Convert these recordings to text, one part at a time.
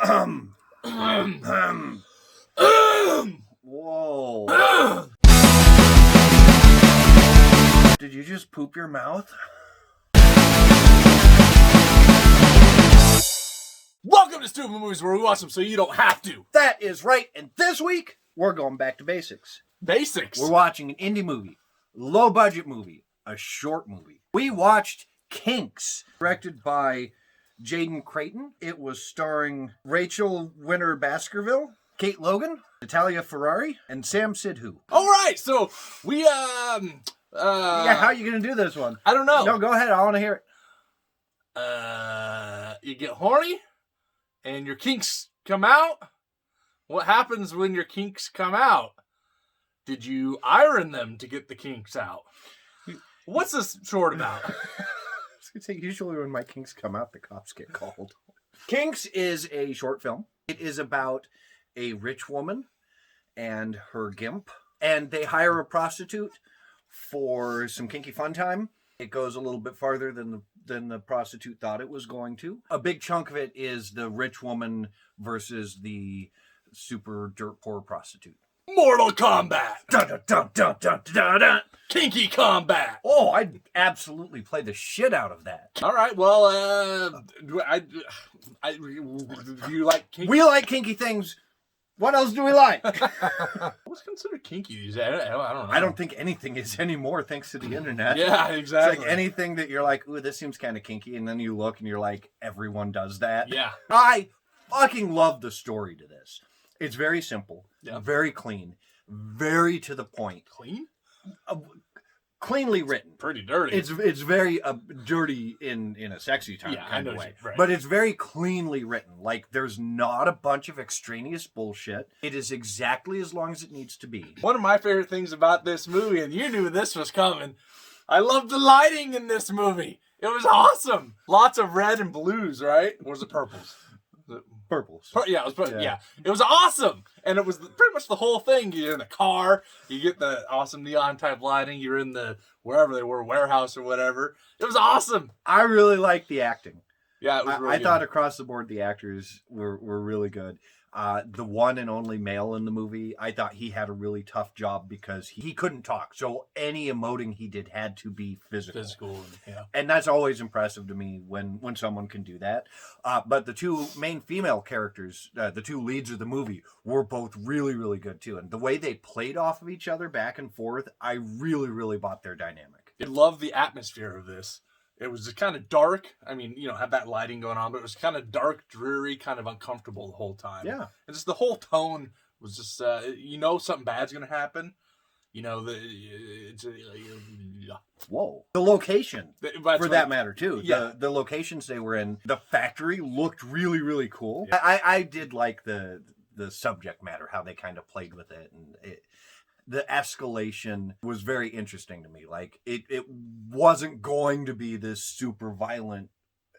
Whoa. Did you just poop your mouth? Welcome to Stoopid Movies, where we watch them so you don't have to. That is right. And this week, we're going back to basics. Basics. We're watching an indie movie, low budget movie, a short movie. We watched Kinks, directed by Jaden Creighton. It was starring Rachel Winter Baskerville, Kate Logan, Natalia Ferrari, and Sam Sidhu. All right, so we yeah, how are you gonna do this one? I don't know. No, go ahead. I want to hear it. You get horny, and your kinks come out. What happens when your kinks come out? Did you iron them to get the kinks out? What's this short about? Usually when my kinks come out, the cops get called. Kinks is a short film. It is about a rich woman and her gimp, and they hire a prostitute for some kinky fun time. It goes a little bit farther than the prostitute thought it was going to. A big chunk of it is the rich woman versus the super dirt poor prostitute. Mortal Kombat. Dun, dun, dun, dun, dun, dun, dun. Kinky combat. Oh, I'd absolutely play the shit out of that. All right, well, do you like kinky? We like kinky things. What else do we like? What's considered kinky these days? I don't know. I don't think anything is anymore thanks to the internet. Yeah, exactly. It's like anything that you're like, ooh, this seems kind of kinky, and then you look and you're like, everyone does that. Yeah. I fucking love the story to this. It's very simple, very clean, very to the point. Clean? Cleanly written. Pretty dirty. It's very dirty in a sexy kind of way. Right. But it's very cleanly written. Like, there's not a bunch of extraneous bullshit. It is exactly as long as it needs to be. One of my favorite things about this movie, and you knew this was coming, I love the lighting in this movie. It was awesome. Lots of red and blues, right? Or was it purples? Purples. Yeah, it was It was awesome. And it was pretty much the whole thing. You're in a car, you get the awesome neon type lighting, you're in the wherever they were, warehouse or whatever. It was awesome. I really liked the acting. Yeah, it was really I thought across the board the actors were really good. The one and only male in the movie, I thought he had a really tough job because he couldn't talk. So any emoting he did had to be physical. And that's always impressive to me when someone can do that. But the two main female characters, the two leads of the movie, were both really, really good too. And the way they played off of each other back and forth, I really, really bought their dynamic. I love the atmosphere of this. It was just kind of dark. I mean, had that lighting going on, but it was kind of dark, dreary, kind of uncomfortable the whole time. Yeah. And just the whole tone was just, something bad's going to happen. Whoa. The location, for that matter, too. Yeah. The locations they were in, the factory looked really, really cool. Yeah. I did like the subject matter, how they kind of played with it. And the escalation was very interesting to me. Like, it wasn't going to be this super violent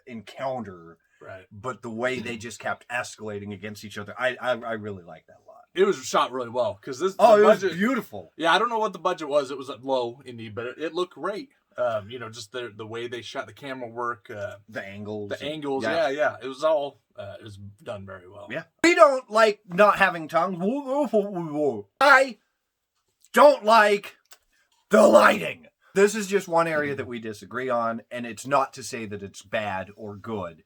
encounter, right? But the way they just kept escalating against each other, I really liked that a lot. It was shot really well because it was beautiful. Yeah, I don't know what the budget was. It was low indie, but it looked great. Just the way they shot, the camera work, the angles, yeah. It was all it was done very well. Yeah, we don't like not having tongues. I don't like the lighting. This is just one area that we disagree on, and it's not to say that it's bad or good.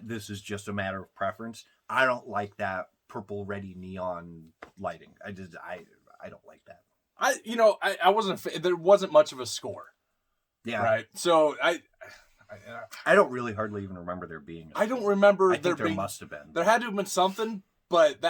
This is just a matter of preference. I don't like that purple, reddy neon lighting. I don't like that. I wasn't. There wasn't much of a score. Yeah. Right. So I don't really hardly even remember there being. I don't remember. I think there must have been. There had to have been something, but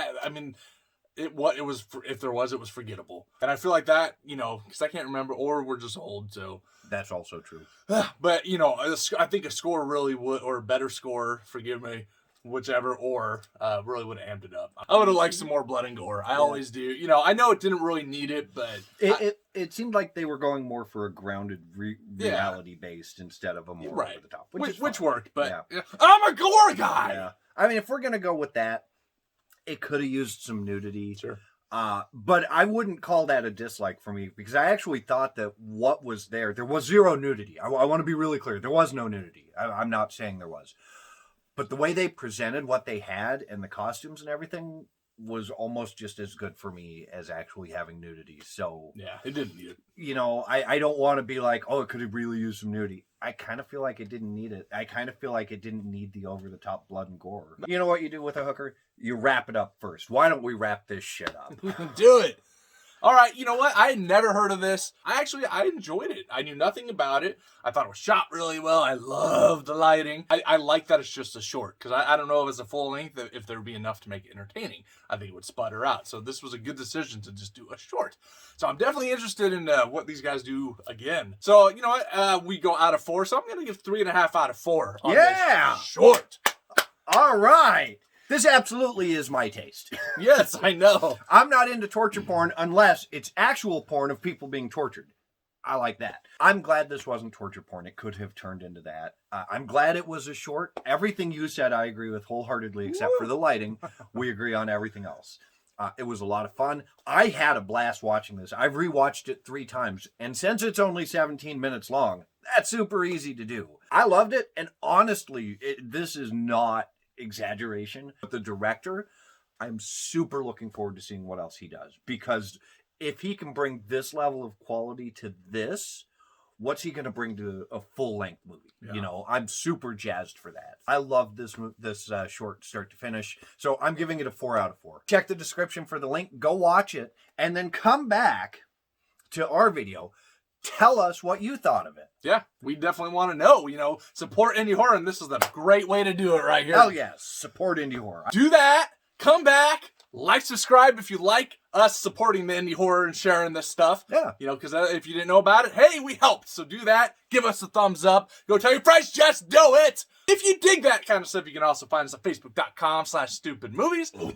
it was if there was, it was forgettable. And I feel like that, because I can't remember, or we're just old, so that's also true. But I think a score really would, or a better score, forgive me, whichever, or really would have amped it up. I would have liked some more blood and gore. I always do. I know it didn't really need it, but it seemed like they were going more for a grounded reality based instead of a more over the top, which worked. But I'm a gore guy. Yeah, I mean, if we're gonna go with that, it could have used some nudity. Sure. But I wouldn't call that a dislike for me because I actually thought that what was there was zero nudity. I want to be really clear. There was no nudity. I'm not saying there was. But the way they presented what they had and the costumes and everything was almost just as good for me as actually having nudity. So Yeah, it didn't need it. You know, I don't want to be like, oh, it could have really used some nudity. I kind of feel like it didn't need it. I kind of feel like it didn't need the over-the-top blood and gore. You know what you do with a hooker? You wrap it up first. Why don't we wrap this shit up? Do it. All right, you know what? I had never heard of this. I enjoyed it. I knew nothing about it. I thought it was shot really well. I loved the lighting. I like that it's just a short, because I don't know if it's a full length, if there would be enough to make it entertaining. I think it would sputter out. So this was a good decision to just do a short. So I'm definitely interested in what these guys do again. So, you know what? We go out of 4, so I'm going to give 3.5 out of 4 on this short. All right. This absolutely is my taste. Yes, I know. I'm not into torture porn unless it's actual porn of people being tortured. I like that. I'm glad this wasn't torture porn. It could have turned into that. I'm glad it was a short. Everything you said, I agree with wholeheartedly, except for the lighting. We agree on everything else. It was a lot of fun. I had a blast watching this. I've rewatched it 3 times. And since it's only 17 minutes long, that's super easy to do. I loved it. And honestly, this is not exaggeration. But the director, I'm super looking forward to seeing what else he does, because if he can bring this level of quality to this, what's he going to bring to a full-length movie? Yeah. You know, I'm super jazzed for that. I love this short start to finish, so I'm giving it a 4 out of 4. Check the description for the link, go watch it, and then come back to our video. Tell us what you thought of it. Yeah, we definitely want to know. You know, support indie horror, and this is a great way to do it right here. Hell yes, support indie horror. Do that. Come back. Like, subscribe if you like us supporting the indie horror and sharing this stuff. Yeah. You know, because if you didn't know about it, hey, we helped. So do that. Give us a thumbs up. Go tell your friends, just do it. If you dig that kind of stuff, you can also find us at facebook.com/StoopidMovies,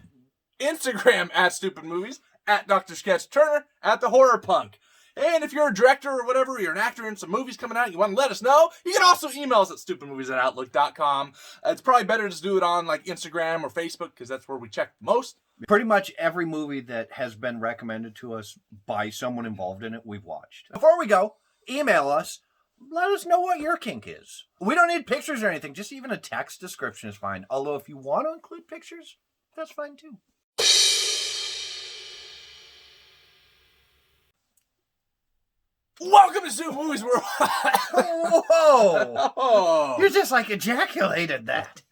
Instagram @StoopidMovies, @Dr. Sketch Turner, @The Horror Punk. And if you're a director or whatever, you're an actor in some movies coming out, and you want to let us know, you can also email us at stupidmovies@outlook.com. It's probably better to do it on like Instagram or Facebook, because that's where we check most. Pretty much every movie that has been recommended to us by someone involved in it, we've watched. Before we go, email us. Let us know what your kink is. We don't need pictures or anything. Just even a text description is fine. Although if you want to include pictures, that's fine too. Welcome to Stoopid Movies. Whoa! You just like ejaculated that.